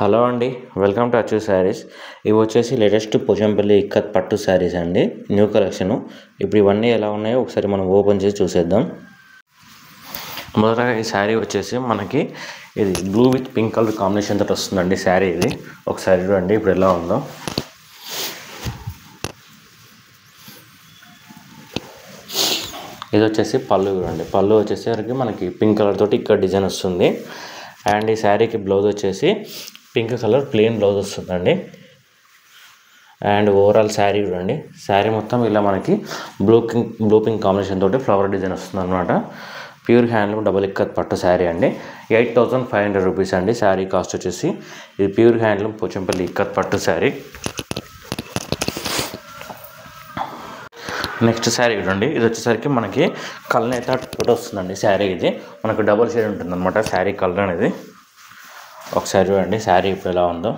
Hello అండి, welcome to అచ్చు శారీస్. ఇవి వచ్చేసి లేటెస్ట్ పోచంపల్లి ఇక్కత్ పట్టు శారీస్ అండి, న్యూ కలెక్షను. ఇప్పుడు ఇవన్నీ ఎలా ఉన్నాయో ఒకసారి మనం ఓపెన్ చేసి చూసేద్దాం. మొదటగా ఈ శారీ వచ్చేసి మనకి ఇది blue with pink colour combination తోటి వస్తుందండి శారీ. ఇది ఒకసారి చూడండి ఇప్పుడు ఎలా ఉందో. ఇది వచ్చేసి పళ్ళు చూడండి. పళ్ళు వచ్చేసరికి మనకి పింక్ కలర్ తోటి ఇక్కడ డిజైన్ వస్తుంది. అండ్ ఈ శారీకి బ్లౌజ్ వచ్చేసి పింక్ కలర్ ప్లెయిన్ బ్లౌజ్ వస్తుందండి. అండ్ ఓవరాల్ శారీ చూడండి. శారీ మొత్తం ఇలా మనకి బ్లూ పింక్ కాంబినేషన్ తోటి ఫ్లవర్ డిజైన్ వస్తుంది అనమాట. ప్యూర్ హ్యాండ్లూమ్ డబుల్ ఇక్కత్ పట్టు శారీ అండి. 8500 రూపీస్ అండి శారీ కాస్ట్ వచ్చేసి. ఇది ప్యూర్ హ్యాండ్లూమ్ పోచంపల్లి ఇక్కత్ పట్టు శారీ. నెక్స్ట్ శారీ చూడండి. ఇది వచ్చేసరికి మనకి కల్నేత తోటి వస్తుందండి శారీ. ఇది మనకు డబుల్ షేడ్ ఉంటుంది అనమాట శారీ కలర్ అనేది. ఒకసారి చూడండి శారీ ఇప్పుడు ఎలా ఉందో.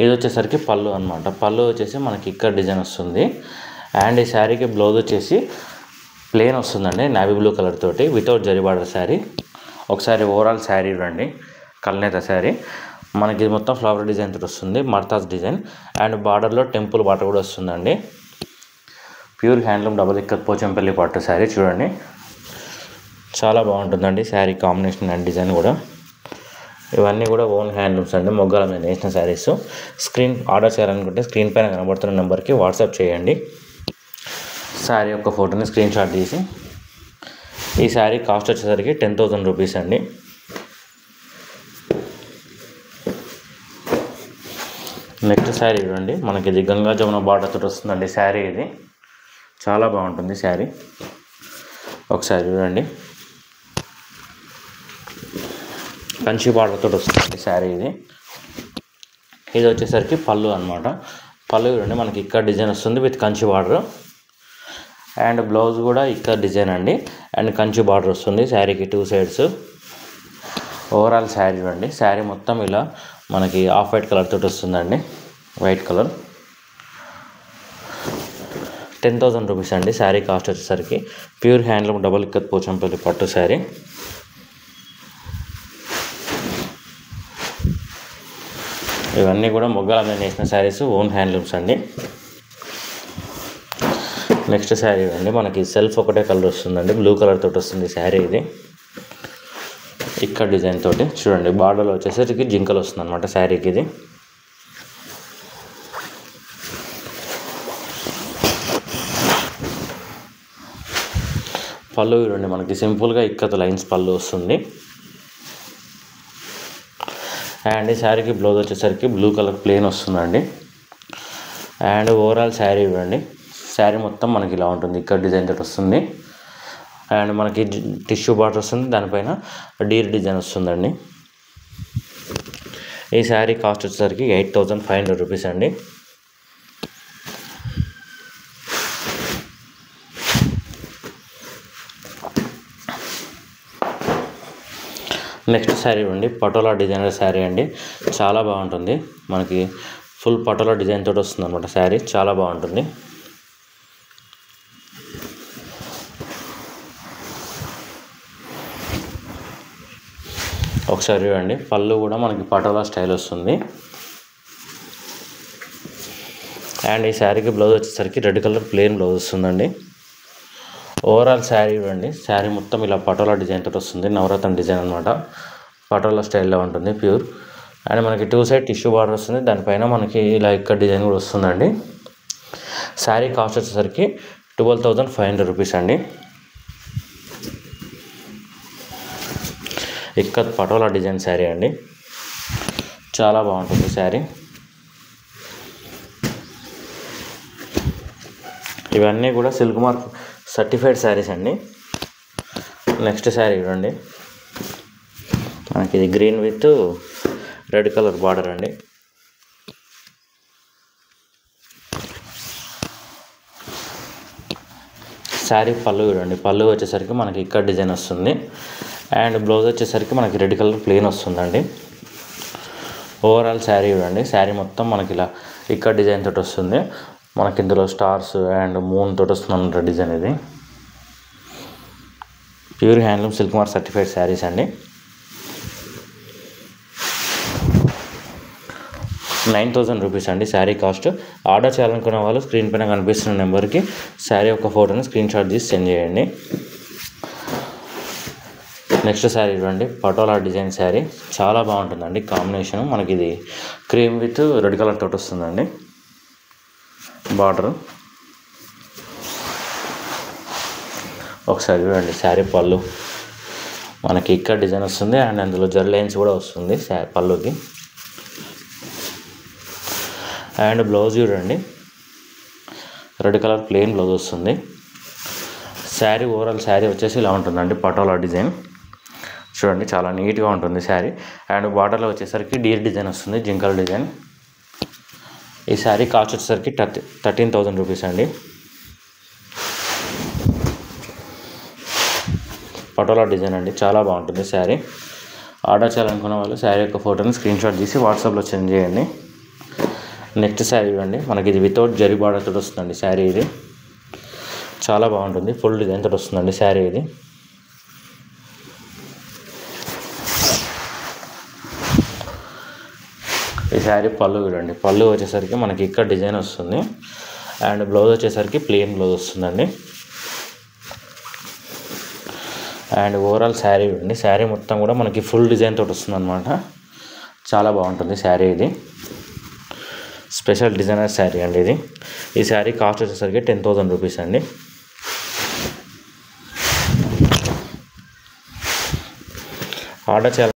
ఇది వచ్చేసరికి పళ్ళు అనమాట. పళ్ళు వచ్చేసి మనకి ఇక్కడ డిజైన్ వస్తుంది. అండ్ ఈ శారీకి బ్లౌజ్ వచ్చేసి ప్లెయిన్ వస్తుందండి, నావీ బ్లూ కలర్ తోటి వితౌట్ జరీ బార్డర్ శారీ. ఒకసారి ఓవరాల్ శారీ చూడండి. కల్నేత శారీ మనకి ఇది మొత్తం ఫ్లవర్ డిజైన్ తోటి వస్తుంది, మర్తాజ్ డిజైన్. అండ్ బార్డర్లో టెంపుల్ బార్డర్ కూడా వస్తుందండి. Pure handloom double ikat Pochampally పట్టు శారీ చూడండి. చాలా బాగుంటుందండి శారీ కాంబినేషన్ అండ్ డిజైన్ కూడా. ఇవన్నీ కూడా ఓన్ హ్యాండ్లూమ్స్ అండి, మొగ్గాల మీద నేసిన శారీస్. ఆర్డర్ చేయాలనుకుంటే స్క్రీన్ పైన కనబడుతున్న నెంబర్కి వాట్సాప్ చేయండి. శారీ యొక్క ఫోటోని స్క్రీన్ షాట్ తీసి. ఈ శారీ కాస్ట్ వచ్చేసరికి 10,000 రూపీస్ అండి. నెక్స్ట్ శారీ చూడండి. మనకి ఇది గంగా జమున బార్డర్ తోటి వస్తుందండి శారీ. ఇది చాలా బాగుంటుంది శారీ. ఒకసారి చూడండి. కంచి బార్డర్ తోటి వస్తుంది శారీ. ఇది వచ్చేసరికి పళ్ళు అనమాట. పళ్ళు చూడండి మనకి ఇక్కడ డిజైన్ వస్తుంది with Kanchi border. And blouse కూడా ఇక్కడ డిజైన్ అండి. అండ్ కంచి బార్డర్ వస్తుంది శారీకి 2 సైడ్స్. ఓవరాల్ శారీ చూడండి. శారీ మొత్తం ఇలా మనకి ఆఫ్ వైట్ కలర్ తోటి వస్తుందండి, వైట్ కలర్. 10,000 రూపీస్ అండి శారీ కాస్ట్ వచ్చేసరికి. Pure handloom double ikat Pochampally పట్టు శారీ. ఇవన్నీ కూడా మొగ్గాల మీద నేసిన శారీస్, ఓన్ హ్యాండ్లూమ్స్ అండి. నెక్స్ట్ శారీ అండి. మనకి సెల్ఫ్ ఒకటే కలర్ వస్తుందండి, బ్లూ కలర్ తోటి వస్తుంది శారీ. ఇది ఇక్కడ డిజైన్ తోటి చూడండి. బార్డర్లో వచ్చేసరికి జింకలు వస్తుంది అనమాట శారీకి. ఇది పళ్ళు చూడండి. మనకి సింపుల్గా ఇక్కత లైన్స్ పళ్ళు వస్తుంది. అండ్ ఈ శారీకి బ్లౌజ్ వచ్చేసరికి బ్లూ కలర్ ప్లెయిన్ వస్తుందండి. అండ్ ఓవరాల్ శారీ చూడండి. శారీ మొత్తం మనకి ఇలా ఉంటుంది, ఇక్కడ డిజైన్ తోటి వస్తుంది. అండ్ మనకి టిష్యూ బార్డర్ వస్తుంది, దానిపైన డీర్ డిజైన్ వస్తుందండి. ఈ శారీ కాస్ట్ వచ్చేసరికి 8500 రూపీస్ అండి. నెక్స్ట్ శారీ అండి. పటోలా డిజైనర్ శారీ అండి. చాలా బాగుంటుంది. మనకి ఫుల్ పటోలా డిజైన్ తోటి వస్తుంది అనమాట శారీ. చాలా బాగుంటుంది. ఒకసారి చూడండి. పళ్ళు కూడా మనకి పటోలా స్టైల్ వస్తుంది. అండ్ ఈ శారీకి బ్లౌజ్ వచ్చేసరికి రెడ్ కలర్ ప్లెయిన్ బ్లౌజ్ వస్తుందండి. ఓవరాల్ శారీ చూడండి. శారీ మొత్తం ఇలా పటోలా డిజైన్ తోటి వస్తుంది, నవరత్న డిజైన్ అనమాట. పటోలా స్టైల్లో ఉంటుంది ప్యూర్. అండ్ మనకి 2 సైడ్ టిష్యూ బార్డర్ వస్తుంది, దానిపైన మనకి ఇలా ఇక్కడ డిజైన్ కూడా వస్తుందండి. శారీ కాస్ట్ వచ్చేసరికి 12,500 రూపీస్ అండి. ఇక్కత్ పటోలా డిజైన్ శారీ అండి. చాలా బాగుంటుంది శారీ. ఇవన్నీ కూడా సిల్క్ మార్క్ సర్టిఫైడ్ శారీస్ అండి. నెక్స్ట్ శారీ చూడండి. మనకి ఇది green with red colour border అండి. శారీ పళ్ళు చూడండి. పళ్ళు వచ్చేసరికి మనకి ఇక్కడ డిజైన్ వస్తుంది. అండ్ బ్లౌజ్ వచ్చేసరికి మనకి రెడ్ కలర్ ప్లెయిన్ వస్తుందండి. ఓవరాల్ శారీ చూడండి. శారీ మొత్తం మనకి ఇలా ఇక్కడ డిజైన్ తోటి వస్తుంది. మనకి ఇందులో స్టార్స్ అండ్ మూన్ తోటి వస్తుంది డిజైన్. ఇది pure handloom silk mark certified saris అండి. 9,000 రూపీస్ అండి శారీ కాస్ట్. ఆర్డర్ చేయాలనుకున్న వాళ్ళు స్క్రీన్ పైన కనిపిస్తున్న నెంబర్కి శారీ ఒక ఫోటోని స్క్రీన్ షాట్ తీసి సెండ్ చేయండి. నెక్స్ట్ శారీ చూడండి, పటోలా డిజైన్ శారీ. చాలా బాగుంటుందండి కాంబినేషన్. మనకి ఇది క్రీమ్ విత్ రెడ్ కలర్ తోటి వస్తుందండి బార్డర్. ఒకసారి చూడండి శారీ పళ్ళు. మనకి ఇక్కడ డిజైన్ వస్తుంది అండ్ అందులో జరీ లైన్స్ కూడా వస్తుంది పళ్ళుకి. అండ్ బ్లౌజ్ చూడండి, రెడ్ కలర్ ప్లెయిన్ బ్లౌజ్ వస్తుంది. శారీ ఓవరాల్ శారీ వచ్చేసి ఇలా ఉంటుందండి పటోలా డిజైన్. చూడండి చాలా నీట్గా ఉంటుంది శారీ. అండ్ బార్డర్లో వచ్చేసరికి డీర్ డిజైన్ వస్తుంది, జింకల్ డిజైన్. ఈ శారీ కాస్ట్ వచ్చేసరికి 13,000 రూపీస్ అండి. పటోలా డిజైన్ అండి, చాలా బాగుంటుంది శారీ. ఆర్డర్ చేయాలనుకున్న వాళ్ళు శారీ యొక్క ఫోటోని స్క్రీన్ షాట్ తీసి వాట్సాప్లో సెండ్ చేయండి. నెక్స్ట్ శారీ ఇవ్వండి, మనకి ఇది వితౌట్ జరీ బార్డర్ తోటి వస్తుందండి శారీ. ఇది చాలా బాగుంటుంది, ఫుల్ డిజైన్ తోటి వస్తుందండి శారీ. ఇది ఈ శారీ పళ్ళు చూడండి, పళ్ళు వచ్చేసరికి మనకి ఇక్కడ డిజైన్ వస్తుంది అండ్ బ్లౌజ్ వచ్చేసరికి ప్లెయిన్ బ్లౌజ్ వస్తుందండి. అండ్ ఓవరాల్ శారీ చూడండి, శారీ మొత్తం కూడా మనకి ఫుల్ డిజైన్ తోటి వస్తుంది అనమాట. చాలా బాగుంటుంది శారీ. ఇది స్పెషల్ డిజైనర్ శారీ అండి ఇది. ఈ శారీ కాస్ట్ వచ్చేసరికి 10,000 రూపీస్ అండి. ఆర్డర్ చేయాలి